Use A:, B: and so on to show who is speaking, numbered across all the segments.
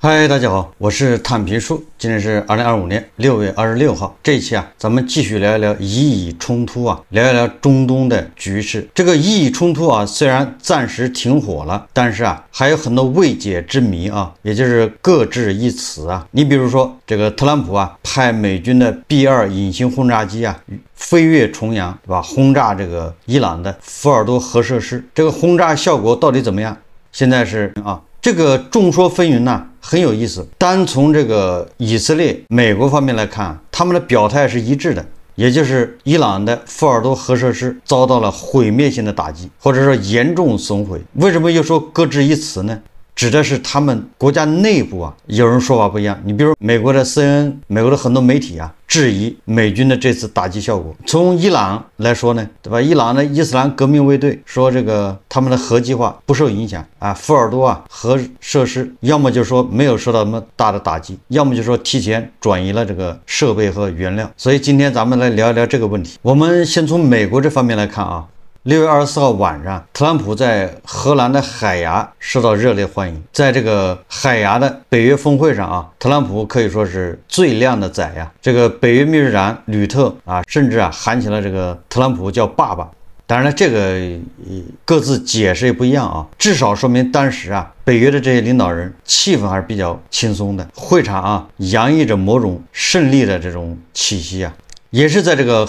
A: 嗨，大家好，我是探皮叔。今天是2025年6月26号。这一期咱们继续聊一聊伊以冲突聊一聊中东的局势。这个伊以冲突虽然暂时停火了，但是还有很多未解之谜也就是各执一词你比如说，这个特朗普派美军的 B-2隐形轰炸机飞越重洋，对吧？轰炸这个伊朗的福尔多核设施，这个轰炸效果到底怎么样？现在是这个众说纷纭很有意思。单从这个以色列、美国方面来看，他们的表态是一致的，也就是伊朗的福尔多核设施遭到了毁灭性的打击，或者说严重损毁。为什么又说各执一词呢？指的是他们国家内部有人说法不一样。你比如美国的 CNN， 美国的很多媒体质疑美军的这次打击效果。从伊朗来说呢，对吧？伊朗的伊斯兰革命卫队说这个他们的核计划不受影响福尔多核设施要么就说没有受到那么大的打击，要么就说提前转移了这个设备和原料。所以今天咱们来聊一聊这个问题。我们先从美国这方面来看6月24号晚上，特朗普在荷兰的海牙受到热烈欢迎。在这个海牙的北约峰会上特朗普可以说是最靓的仔这个北约秘书长吕特甚至喊起了这个特朗普叫爸爸。当然了，这个各自解释也不一样至少说明当时北约的这些领导人气氛还是比较轻松的，会场洋溢着某种胜利的这种气息也是在这个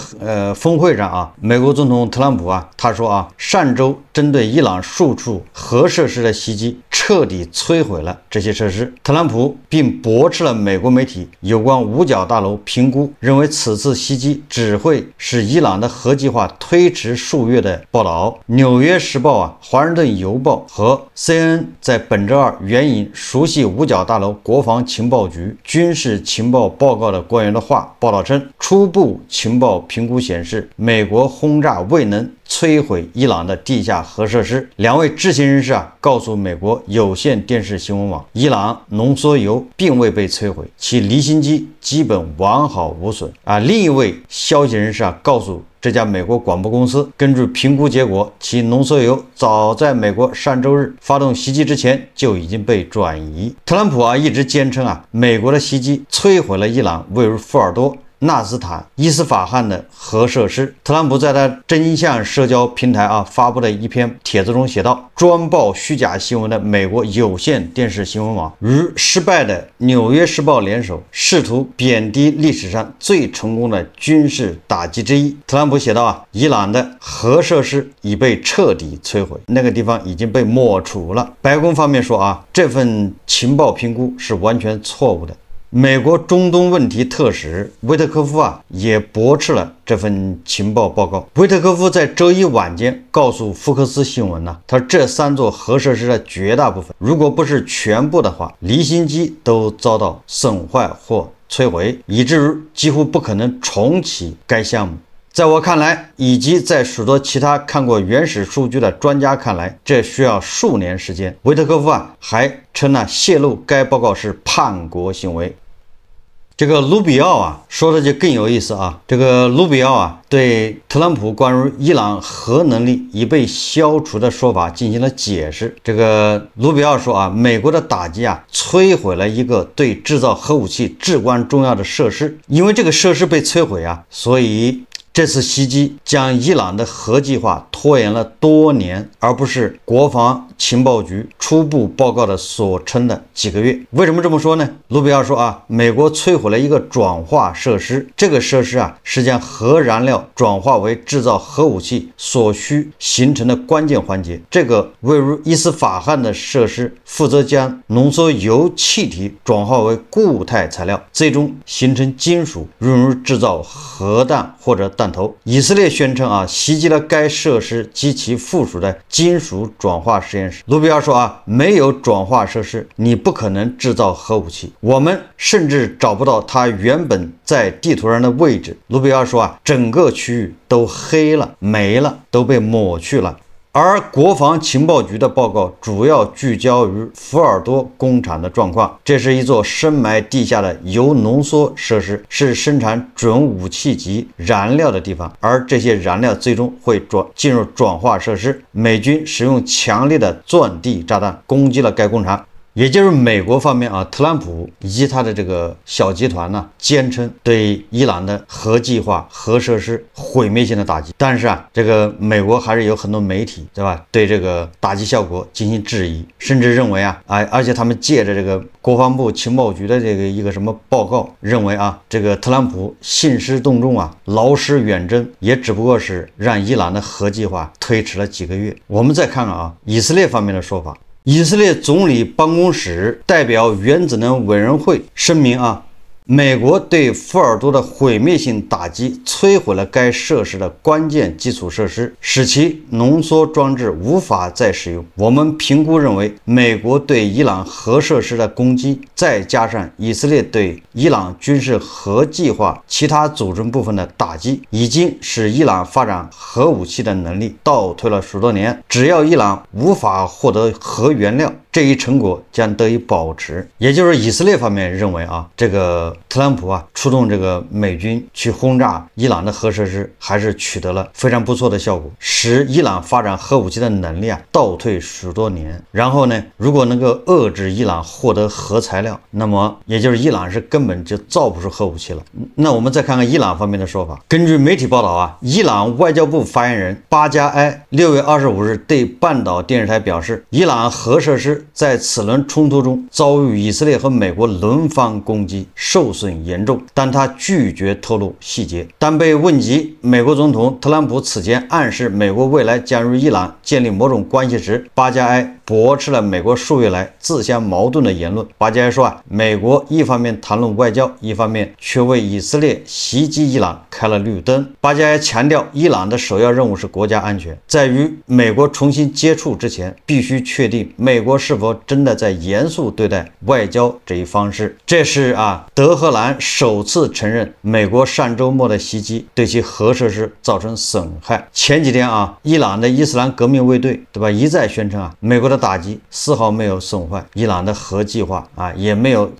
A: 峰会上美国总统特朗普他说上周针对伊朗数处核设施的袭击彻底摧毁了这些设施。特朗普并驳斥了美国媒体有关五角大楼评估，认为此次袭击只会使伊朗的核计划推迟数月的报道。纽约时报华盛顿邮报和 CNN 在本周二援引熟悉五角大楼国防情报局军事情报报告的官员的话报道称，初步情报评估显示，美国轰炸未能摧毁伊朗的地下核设施。两位知情人士告诉美国有线电视新闻网，伊朗浓缩铀并未被摧毁，其离心机基本完好无损另一位消息人士告诉这家美国广播公司，根据评估结果，其浓缩铀早在美国上周日发动袭击之前就已经被转移。特朗普一直坚称美国的袭击摧毁了伊朗位于福尔多纳斯坦伊斯法罕的核设施。特朗普在他真相社交平台发布的一篇帖子中写道，专报虚假新闻的美国有线电视新闻网与失败的纽约时报联手，试图贬低历史上最成功的军事打击之一。特朗普写道伊朗的核设施已被彻底摧毁，那个地方已经被抹除了。白宫方面说这份情报评估是完全错误的。美国中东问题特使维特科夫也驳斥了这份情报报告。维特科夫在周一晚间告诉福克斯新闻他说这3座核设施的绝大部分，如果不是全部的话，离心机都遭到损坏或摧毁，以至于几乎不可能重启该项目。在我看来，以及在许多其他看过原始数据的专家看来，这需要数年时间。维特科夫还称泄露该报告是叛国行为。这个卢比奥说的就更有意思这个卢比奥对特朗普关于伊朗核能力已被消除的说法进行了解释。这个卢比奥说美国的打击摧毁了一个对制造核武器至关重要的设施，因为这个设施被摧毁所以这次袭击将伊朗的核计划拖延了多年，而不是国防情报局初步报告的所称的几个月。为什么这么说呢？卢比奥说美国摧毁了一个转化设施，这个设施是将核燃料转化为制造核武器所需形成的关键环节。这个位于伊斯法罕的设施负责将浓缩铀气体转化为固态材料，最终形成金属，用于制造核弹或者弹头。以色列宣称袭击了该设施及其附属的金属转化实验室。卢比奥说没有转化设施，你不可能制造核武器，我们甚至找不到它原本在地图上的位置。卢比奥说整个区域都黑了，没了，都被抹去了。而国防情报局的报告主要聚焦于福尔多工厂的状况，这是一座深埋地下的铀浓缩设施，是生产准武器级燃料的地方，而这些燃料最终会进入转化设施。美军使用强烈的钻地炸弹攻击了该工厂。也就是美国方面啊，特朗普以及他的这个小集团呢，坚称对伊朗的核计划、核设施毁灭性的打击。但是啊，这个美国还是有很多媒体，对吧？对这个打击效果进行质疑，甚至认为啊，而且他们借着这个国防部情报局的这个一个什么报告，认为啊，这个特朗普兴师动众啊，劳师远征，也只不过是让伊朗的核计划推迟了几个月。我们再看看啊，以色列方面的说法。以色列总理办公室代表原子能委员会声明啊，美国对福尔多的毁灭性打击摧毁了该设施的关键基础设施，使其浓缩装置无法再使用。我们评估认为，美国对伊朗核设施的攻击，再加上以色列对伊朗军事核计划其他组成部分的打击，已经使伊朗发展核武器的能力倒退了许多年。只要伊朗无法获得核原料，这一成果将得以保持。也就是以色列方面认为啊，这个特朗普啊出动这个美军去轰炸伊朗的核设施，还是取得了非常不错的效果，使伊朗发展核武器的能力啊倒退许多年。然后呢，如果能够遏制伊朗获得核材料，那么也就是伊朗是根本就造不出核武器了。那我们再看看伊朗方面的说法。根据媒体报道啊，伊朗外交部发言人巴加埃6月25日对半岛电视台表示，伊朗核设施在此轮冲突中遭遇以色列和美国轮番攻击，受损严重，但他拒绝透露细节。当被问及美国总统特朗普此前暗示美国未来将与伊朗建立某种关系时，巴加埃驳斥了美国数月来自相矛盾的言论。巴加埃说啊，美国一方面谈论外交，一方面却为以色列袭击伊朗开了绿灯。巴加埃强调，伊朗的首要任务是国家安全，在与美国重新接触之前，必须确定美国是否真的在严肃对待外交这一方式。这是德黑兰首次承认美国上周末的袭击对其核设施造成损害。前几天伊朗的伊斯兰革命卫队，对吧，一再宣称美国的打击丝毫没有损坏伊朗的核计划也没有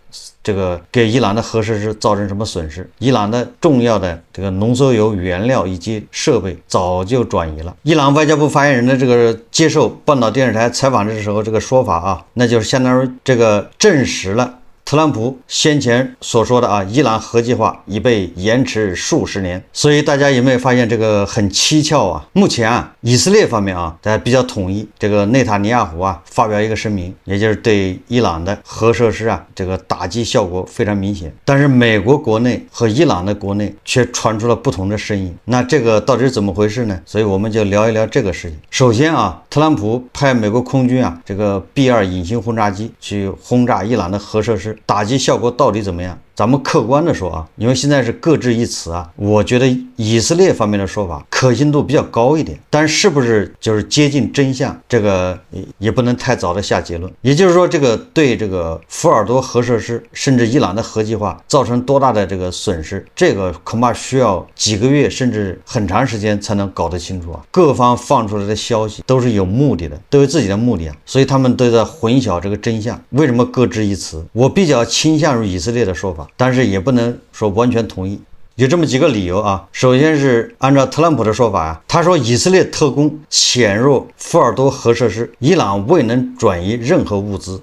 A: 这个给伊朗的核设施造成什么损失。伊朗的重要的这个浓缩铀原料以及设备早就转移了。伊朗外交部发言人的这个接受半岛电视台采访的时候这个说法那就是相当于这个证实了特朗普先前所说的伊朗核计划已被延迟数十年。所以大家有没有发现这个很蹊跷目前以色列方面大家比较统一，这个内塔尼亚胡发表一个声明，也就是对伊朗的核设施这个打击效果非常明显。但是美国国内和伊朗的国内却传出了不同的声音。那这个到底是怎么回事呢？所以我们就聊一聊这个事情。首先特朗普派美国空军这个 B-2 隐形轰炸机去轰炸伊朗的核设施，打击效果到底怎么样？咱们客观的说因为现在是各执一词我觉得以色列方面的说法可信度比较高一点，但是不是就是接近真相，这个也不能太早的下结论。也就是说，这个对这个福尔多核设施甚至伊朗的核计划造成多大的这个损失，这个恐怕需要几个月甚至很长时间才能搞得清楚各方放出来的消息都是有目的的，都有自己的目的所以他们都在混淆这个真相。为什么各执一词？我比较倾向于以色列的说法，但是也不能说完全同意。有这么几个理由首先是按照特朗普的说法他说以色列特工潜入福尔多核设施，伊朗未能转移任何物资。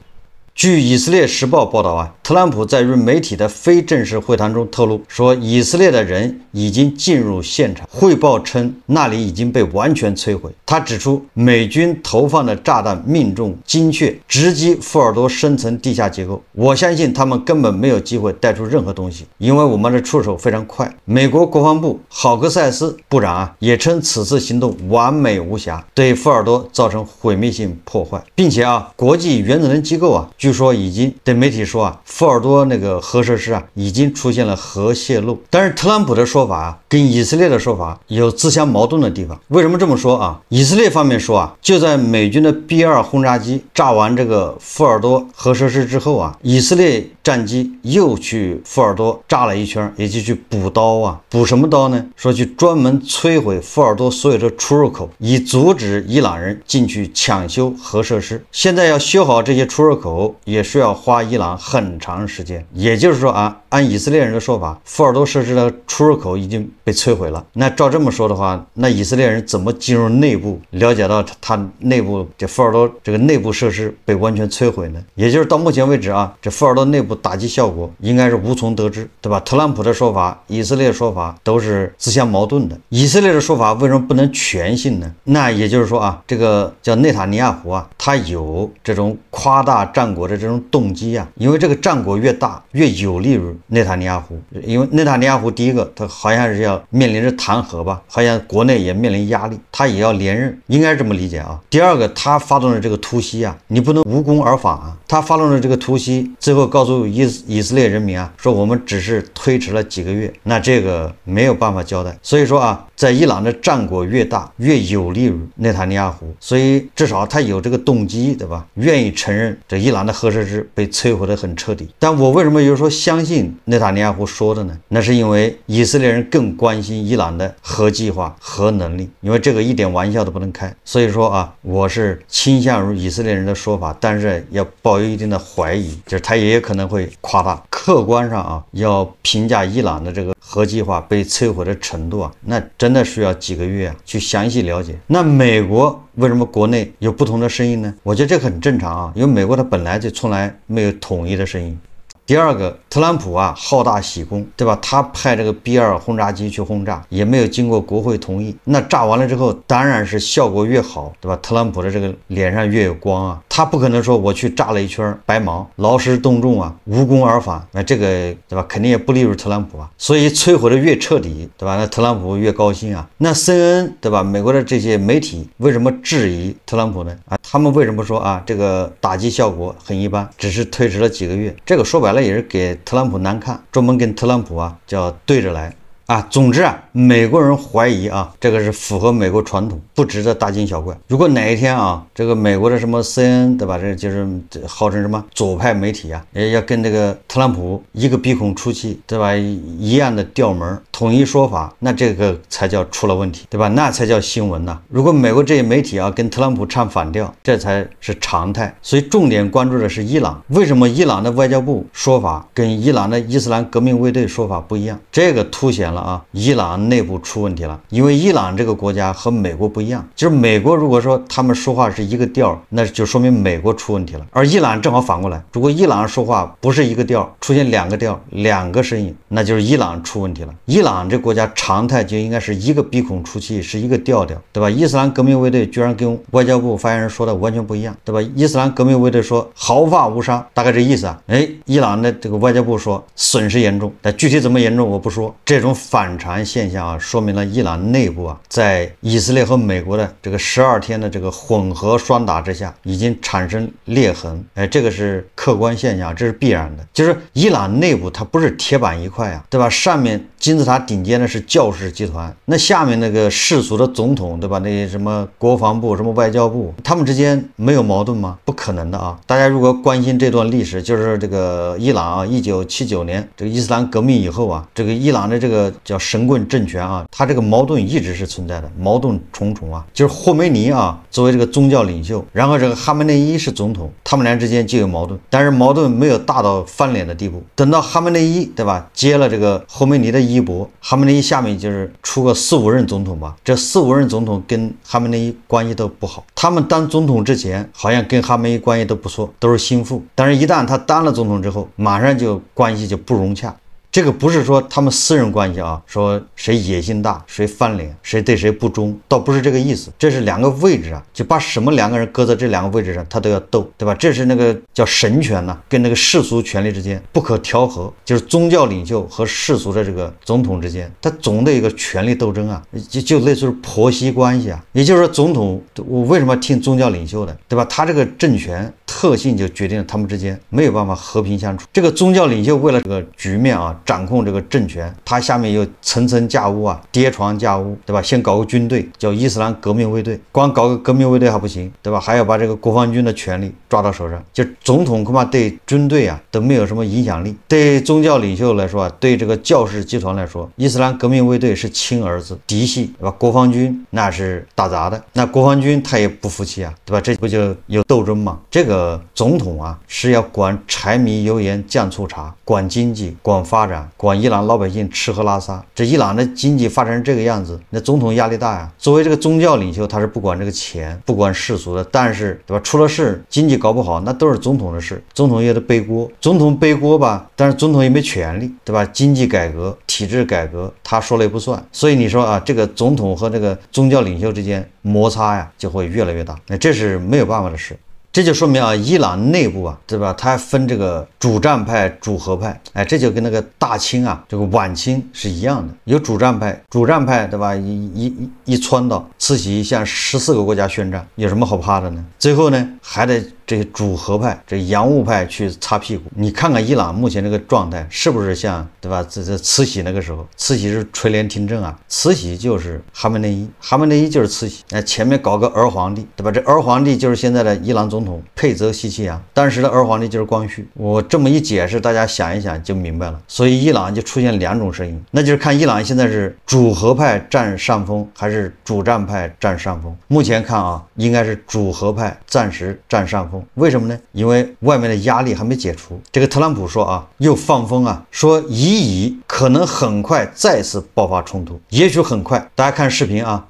A: 据以色列时报报道特朗普在与媒体的非正式会谈中透露说，以色列的人已经进入现场，汇报称那里已经被完全摧毁。他指出，美军投放的炸弹命中精确，直击福尔多深层地下结构。我相信他们根本没有机会带出任何东西，因为我们的出手非常快。美国国防部郝克塞斯部长也称此次行动完美无瑕，对福尔多造成毁灭性破坏，并且国际原子能机构据说已经对媒体说福尔多那个核设施已经出现了核泄漏。但是特朗普的说法跟以色列的说法有自相矛盾的地方。为什么这么说以色列方面说就在美军的 B-2 轰炸机炸完这个福尔多核设施之后以色列战机又去福尔多炸了一圈，也就去补刀啊，补什么刀呢？说去专门摧毁福尔多所有的出入口，以阻止伊朗人进去抢修核设施。现在要修好这些出入口，也需要花伊朗很长时间。也就是说啊，按以色列人的说法，福尔多设施的出入口已经被摧毁了。那照这么说的话，那以色列人怎么进入内部了解到他内部这福尔多这个内部设施被完全摧毁呢？也就是到目前为止啊，这福尔多内部打击效果应该是无从得知，对吧？特朗普的说法，以色列的说法都是自相矛盾的。以色列的说法为什么不能全信呢？那也就是说啊，这个叫内塔尼亚胡啊，他有这种夸大战果的这种动机啊，因为这个战果越大，越有利于内塔尼亚胡。因为内塔尼亚胡第一个，他好像是要面临着弹劾吧，好像国内也面临压力，他也要连任，应该是这么理解啊。第二个，他发动的这个突袭啊，你不能无功而返啊。他发动的这个突袭，最后告诉以色列人民啊，说我们只是推迟了几个月，那这个没有办法交代。所以说啊，在伊朗的战果越大，越有利于内塔尼亚胡，所以至少他有这个动机，对吧？愿意承认这伊朗的核设施被摧毁得很彻底。但我为什么有时候相信内塔尼亚胡说的呢？那是因为以色列人更关心伊朗的核计划、核能力，因为这个一点玩笑都不能开。所以说啊，我是倾向于以色列人的说法，但是要抱有一定的怀疑，就是他也有可能会夸大。客观上啊，要评价伊朗的这个核计划被摧毁的程度啊，那真的需要几个月啊去详细了解。那美国为什么国内有不同的声音呢？我觉得这很正常啊，因为美国它本来就从来没有统一的声音。第二个，特朗普啊好大喜功，对吧？他派这个 B-2轰炸机去轰炸，也没有经过国会同意。那炸完了之后，当然是效果越好，对吧？特朗普的这个脸上越有光啊。他不可能说我去炸了一圈白忙，劳师动众啊，无功而返。那这个对吧？肯定也不利于特朗普啊。所以摧毁的越彻底，对吧？那特朗普越高兴啊。那CNN 对吧？美国的这些媒体为什么质疑特朗普呢？啊，他们为什么说啊这个打击效果很一般，只是推迟了几个月？这个说白了也是给特朗普难看，专门跟特朗普啊叫对着来啊。总之啊，美国人怀疑啊，这个是符合美国传统，不值得大惊小怪。如果哪一天啊，这个美国的什么 CNN 对吧，这就是号称什么左派媒体啊，也要跟这个特朗普一个鼻孔出气，对吧，一样的调门，统一说法，那这个才叫出了问题，对吧？那才叫新闻呐。如果美国这些媒体啊跟特朗普唱反调，这才是常态。所以重点关注的是伊朗，为什么伊朗的外交部说法跟伊朗的伊斯兰革命卫队说法不一样？这个凸显了啊，伊朗内部出问题了。因为伊朗这个国家和美国不一样，就是美国如果说他们说话是一个调，那就说明美国出问题了。而伊朗正好反过来，如果伊朗说话不是一个调，出现两个调、两个声音，那就是伊朗出问题了。伊朗这国家常态就应该是一个鼻孔出气，是一个调调，对吧？伊斯兰革命卫队居然跟外交部发言人说的完全不一样，对吧？伊斯兰革命卫队说毫发无伤，大概这意思啊。伊朗的这个外交部说损失严重，但具体怎么严重我不说。这种反常现象啊，说明了伊朗内部啊，在以色列和美国的这个12天的这个混合双打之下，已经产生裂痕。这个是客观现象，这是必然的。就是伊朗内部它不是铁板一块啊，对吧？上面金字塔顶尖的是教士集团，那下面那个世俗的总统，对吧？那些什么国防部、什么外交部，他们之间没有矛盾吗？不可能的啊！大家如果关心这段历史，就是这个伊朗啊，1979年这个伊斯兰革命以后啊，这个伊朗的这个叫神棍政权啊，它这个矛盾一直是存在的，矛盾重重啊。就是霍梅尼啊，作为这个宗教领袖，然后这个哈梅内伊是总统，他们俩之间就有矛盾，但是矛盾没有大到翻脸的地步。等到哈梅内伊，对吧，接了这个霍梅尼的衣钵，哈梅内伊下面就是出个4、5任总统吧，这4、5任总统跟哈梅内伊关系都不好，他们当总统之前好像跟哈梅内伊关系都不错，都是心腹，但是一旦他当了总统之后，马上就关系就不融洽。这个不是说他们私人关系啊，说谁野心大，谁翻脸，谁对谁不忠，倒不是这个意思。这是两个位置啊，就把什么两个人搁在这两个位置上，他都要斗，对吧？这是那个叫神权呐，跟那个世俗权力之间不可调和，就是宗教领袖和世俗的这个总统之间，他总的一个权力斗争啊，就类似于婆媳关系啊。也就是说，总统我为什么要听宗教领袖的，对吧？他这个政权特性就决定了他们之间没有办法和平相处。这个宗教领袖为了这个局面啊，掌控这个政权，他下面又层层架屋啊，叠床架屋，对吧？先搞个军队，叫伊斯兰革命卫队，光搞个革命卫队还不行，对吧？还要把这个国防军的权力抓到手上。就总统恐怕对军队啊都没有什么影响力，对宗教领袖来说啊，对这个教士集团来说，伊斯兰革命卫队是亲儿子嫡系，对吧？国防军那是打杂的，那国防军他也不服气啊，对吧？这不就有斗争吗？这个总统啊是要管柴米油盐酱醋茶，管经济，管发展，管伊朗老百姓吃喝拉撒。这伊朗的经济发展成这个样子，那总统压力大呀。作为这个宗教领袖，他是不管这个钱，不管世俗的，但是对吧？出了事，经济搞不好，那都是总统的事，总统也得背锅。总统背锅吧，但是总统也没权利，对吧？经济改革、体制改革，他说了也不算。所以你说啊，这个总统和这个宗教领袖之间摩擦呀，就会越来越大。那这是没有办法的事。这就说明啊，伊朗内部啊，对吧？它还分这个主战派、主和派，哎，这就跟那个大清啊，这个晚清是一样的，有主战派，对吧？一窜到慈禧向14个国家宣战，有什么好怕的呢？最后呢，还得这些主和派、这洋务派去擦屁股。你看看伊朗目前这个状态，是不是像对吧？这慈禧那个时候，慈禧是垂帘听政啊，慈禧就是哈梅内伊，哈梅内伊就是慈禧，哎，前面搞个儿皇帝，对吧？这儿皇帝就是现在的伊朗总统佩泽西奇扬，当时的儿皇帝就是光绪。我这么一解释，大家想一想就明白了。所以伊朗就出现两种声音，那就是看伊朗现在是主和派占上风还是主战派占上风。目前看啊，应该是主和派暂时占上风。为什么呢？因为外面的压力还没解除。这个特朗普说啊，又放风啊，说以可能很快再次爆发冲突，也许很快。大家看视频啊。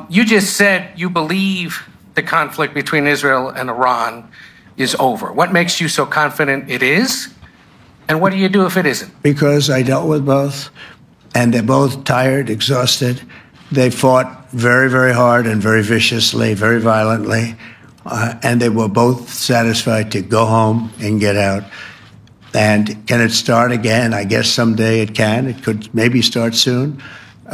B: You just said you believe the conflict between Israel and Iran is over. What makes you so confident it is? And what do you do if it isn't?
C: Because I dealt with both, and they're both tired, exhausted. They fought very, very hard and very viciously, very violently, and they were both satisfied to go home and get out. And can it start again? I guess someday it can. It could maybe start soon.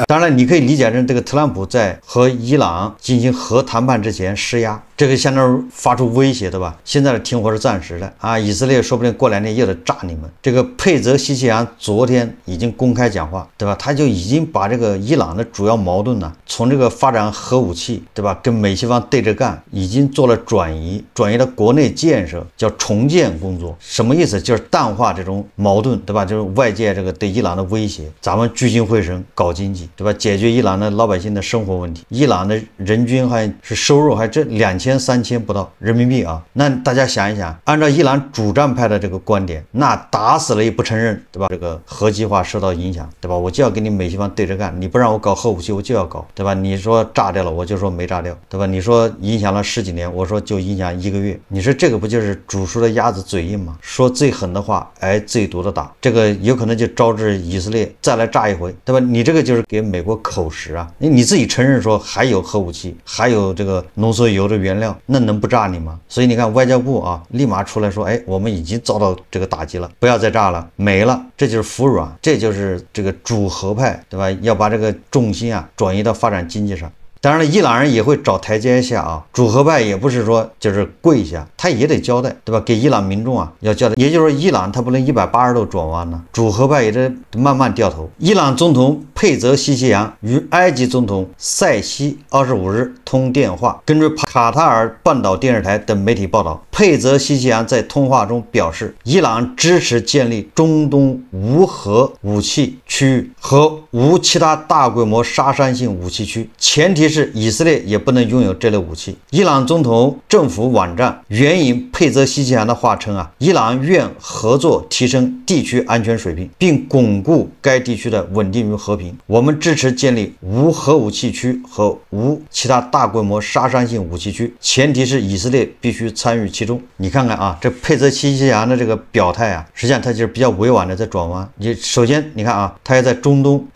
A: 当然，你可以理解成这个特朗普在和伊朗进行核谈判之前施压，这个相当于发出威胁，对吧？现在的停火是暂时的啊，以色列说不定过2天又得炸你们。这个佩泽西奇扬昨天已经公开讲话，对吧？他就已经把这个伊朗的主要矛盾呢，从这个发展核武器，对吧，跟美西方对着干，已经做了转移到国内建设，叫重建工作。什么意思？就是淡化这种矛盾，对吧？就是外界这个对伊朗的威胁，咱们聚精会神搞经济。对吧？解决伊朗的老百姓的生活问题。伊朗的人均还是收入还这2000、3000不到人民币啊。那大家想一想，按照伊朗主战派的这个观点，那打死了也不承认，对吧？这个核计划受到影响，对吧？我就要跟你美西方对着干，你不让我搞核武器，我就要搞，对吧？你说炸掉了，我就说没炸掉，对吧？你说影响了10几年，我说就影响1个月。你说这个不就是煮熟的鸭子嘴硬吗？说最狠的话，挨最毒的打，这个有可能就招致以色列再来炸一回，对吧？你这个就是给美国口实啊！你自己承认说还有核武器，还有这个浓缩铀的原料，那能不炸你吗？所以你看外交部啊，立马出来说，哎，我们已经遭到这个打击了，不要再炸了，没了，这就是服软，这就是这个主和派，对吧？要把这个重心啊转移到发展经济上。当然了，伊朗人也会找台阶下啊，主和派也不是说就是跪下，他也得交代，对吧？给伊朗民众啊要交代，也就是说伊朗他不能180度转弯呢，主和派也得慢慢掉头。伊朗总统佩泽西奇扬与埃及总统塞西25日通电话。根据卡塔尔半岛电视台等媒体报道，佩泽西奇扬在通话中表示，伊朗支持建立中东无核武器区域和无其他大规模杀伤性武器区，前提是以色列也不能拥有这类武器。伊朗总统政府网站援引佩泽西奇扬的话称啊，伊朗愿合作提升地区安全水平，并巩固该地区的稳定与和平。我们支持建立无核武器区和无其他大规模杀伤性武器区，前提是以色列必须参与其其中。你看看啊，这佩泽西奇扬的这个表态啊，实际上他就是比较委婉的在转弯。你首先你看啊，他要在中东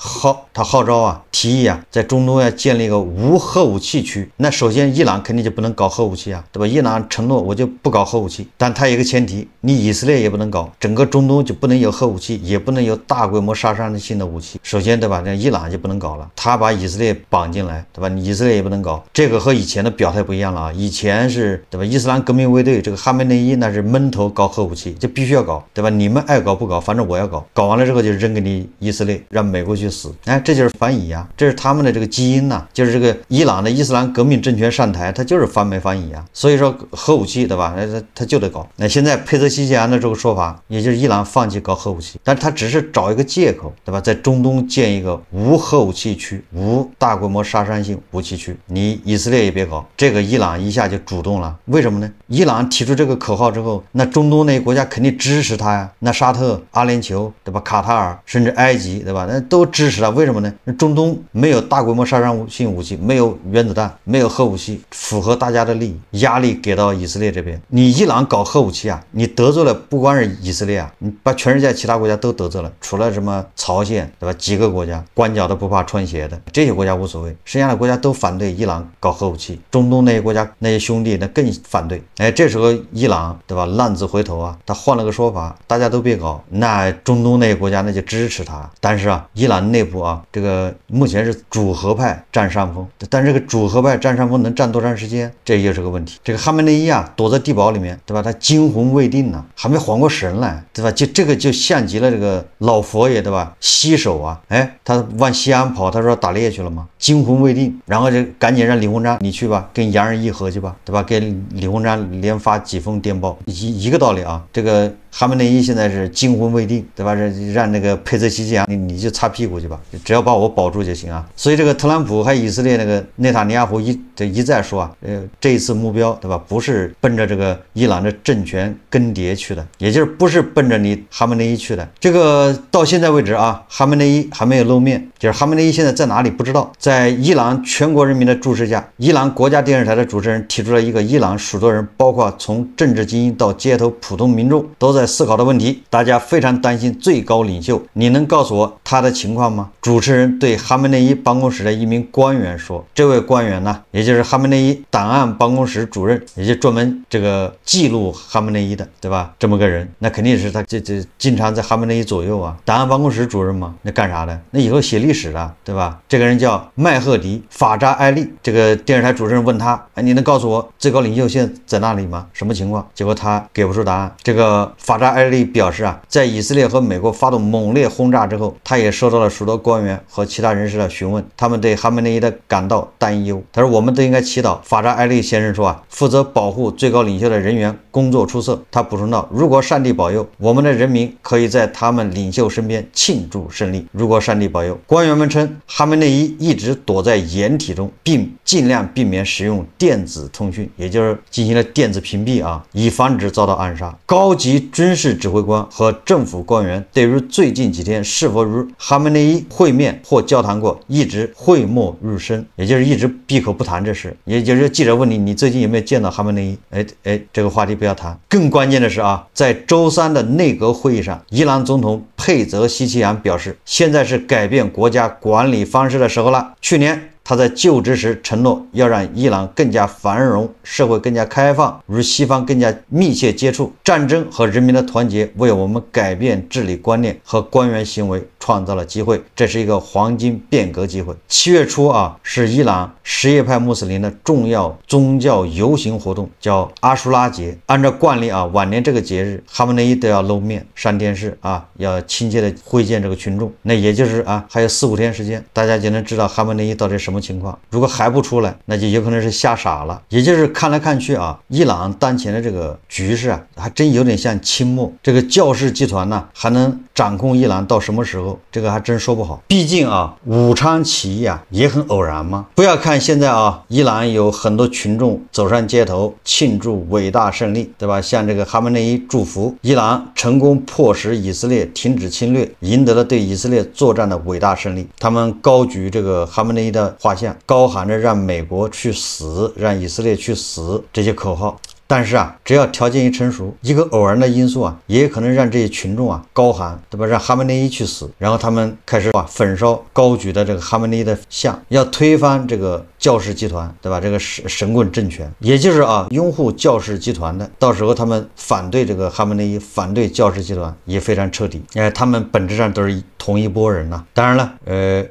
A: 他号召啊，提议啊，在中东要建立一个无核武器区。那首先伊朗肯定就不能搞核武器啊，对吧？伊朗承诺我就不搞核武器，但他有一个前提，你以色列也不能搞，整个中东就不能有核武器，也不能有大规模杀伤性的武器。首先对吧，那伊朗就不能搞了，他把以色列绑进来，对吧？你以色列也不能搞，这个和以前的表态不一样了啊。以前是对吧，伊斯兰革命卫队这个哈梅内伊那是闷头搞核武器，就必须要搞，对吧？你们爱搞不搞，反正我要搞，搞完了之后就扔给你以色列，让美国去死。哎，这就是反以啊，这是他们的这个基因呐，就是这个伊朗的伊斯兰革命政权上台，他就是反美反以啊。所以说核武器对吧，他就得搞。那现在佩泽西奇扬的这个说法，也就是伊朗放弃搞核武器，但他只是找一个借口，对吧？在中东建一个无核武器区、无大规模杀伤性武器区，你以色列也别搞。这个伊朗一下就主动了，为什么呢？伊朗提出这个口号之后，那中东那些国家肯定支持他呀，那沙特、阿联酋对吧，卡塔尔甚至埃及对吧，那都支持他。为什么呢？中东没有大规模杀伤性武器，没有原子弹，没有核武器，符合大家的利益，压力给到以色列这边。你伊朗搞核武器啊，你得罪了不光是以色列啊，你把全世界其他国家都得罪了，除了什么朝鲜对吧，几个国家光脚的不怕穿鞋的，这些国家无所谓，剩下的国家都反对伊朗搞核武器。中东那些国家那些兄弟那更反对。哎，这时候伊朗对吧，浪子回头啊，他换了个说法，大家都别搞，那中东那些国家那就支持他。但是啊，伊朗内部啊，这个目前是主核派占上风，但这个主核派占上风能占多长时间，这又是个问题。这个哈梅内伊啊，躲在地堡里面对吧，他惊魂未定呢，还没缓过神来对吧，这个就像极了这个老佛爷对吧，西手啊，哎，他往西安跑，他说打猎去了吗？惊魂未定，然后就赶紧让李鸿章你去吧，跟洋人议和去吧，对吧？给李鸿章连发几封电报，一个道理啊。这个哈梅内伊现在是惊魂未定，对吧？让那个佩泽西奇扬你就擦屁股去吧，只要把我保住就行啊。所以这个特朗普还以色列那个内塔尼亚胡一再说啊，这一次目标对吧，不是奔着这个伊朗的政权更迭去的，也就是不是奔着你哈梅内伊去的。这个到现在为止啊，哈梅内伊还没有露面，就是哈梅内伊现在在哪里不知道。在伊朗全国人民的注视下，伊朗国家电视台的主持人提出了一个伊朗许多人，包括从政治精英到街头普通民众都在思考的问题，大家非常担心最高领袖，你能告诉我他的情况吗？主持人对哈梅内伊办公室的一名官员说，这位官员呢，也就是哈梅内伊档案办公室主任，也就专门这个记录哈梅内伊的，对吧？这么个人，那肯定是他这经常在哈梅内伊左右啊。档案办公室主任嘛，那干啥的？那以后写历史的，对吧？这个人叫麦赫迪·法扎埃利。这个电视台主持人问他，哎，你能告诉我最高领袖现在在那里吗？什么情况？结果他给不出答案。这个法扎埃利表示啊，在以色列和美国发动猛烈轰炸之后，他也收到了许多官员和其他人士的询问，他们对哈梅内伊的感到担忧。他说，我们都应该祈祷。法扎埃利先生说啊，负责保护最高领袖的人员工作出色。他补充道，如果上帝保佑，我们的人民可以在他们领袖身边庆祝胜利。如果上帝保佑，官员们称哈梅内伊一直躲在掩体中，并尽量避免使用电子通讯，也就是进行了电子屏蔽啊，以防止遭到暗杀。高级军事指挥官和政府官员对于最近几天是否与哈梅内伊会面或交谈过，一直讳莫如深，也就是一直闭口不谈这事。也就是记者问你最近有没有见到哈梅内伊？这个话题不要谈。更关键的是啊，在周三的内阁会议上，伊朗总统佩泽西奇扬表示，现在是改变国家管理方式的时候了。去年他在就职时承诺要让伊朗更加繁荣，社会更加开放，与西方更加密切接触。战争和人民的团结为我们改变治理观念和官员行为创造了机会，这是一个黄金变革机会。7月初啊，是伊朗什叶派穆斯林的重要宗教游行活动，叫阿舒拉节。按照惯例啊，晚年这个节日，哈梅内伊都要露面上电视啊，要亲切的会见这个群众。那也就是啊，还有4-5天时间，大家就能知道哈梅内伊到底什么情况。如果还不出来，那就有可能是吓傻了。也就是看来看去啊，伊朗当前的这个局势啊，还真有点像清末。这个教士集团呢，还能掌控伊朗到什么时候？这个还真说不好。毕竟啊，武昌起义啊，也很偶然嘛。不要看现在啊，伊朗有很多群众走上街头庆祝伟大胜利，对吧？像这个哈梅内伊祝福伊朗成功迫使以色列停止侵略，赢得了对以色列作战的伟大胜利。他们高举这个哈梅内伊的画像，高喊着让美国去死，让以色列去死这些口号。但是啊，只要条件一成熟，一个偶然的因素啊，也可能让这些群众啊高喊，对吧？让哈梅内伊去死，然后他们开始焚烧高举的这个哈梅内伊的像，要推翻这个教士集团，对吧？这个神棍政权，也就是拥护教士集团的，到时候他们反对这个哈梅内伊，反对教士集团也非常彻底。他们本质上都是同一拨人呐。当然了，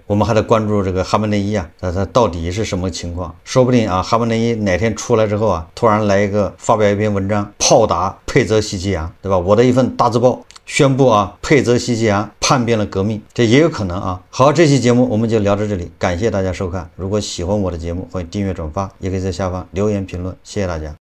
A: 我们还得关注这个哈梅内伊啊，他到底是什么情况？说不定哈梅内伊哪天出来之后突然来一个发表一篇文章，炮打佩泽西吉扬，对吧？我的一份大字报宣布佩泽西吉扬叛变了革命，这也有可能啊。好，这期节目我们就聊到这里，感谢大家收看。如果喜欢我的节目，欢迎订阅转发，也可以在下方留言评论，谢谢大家。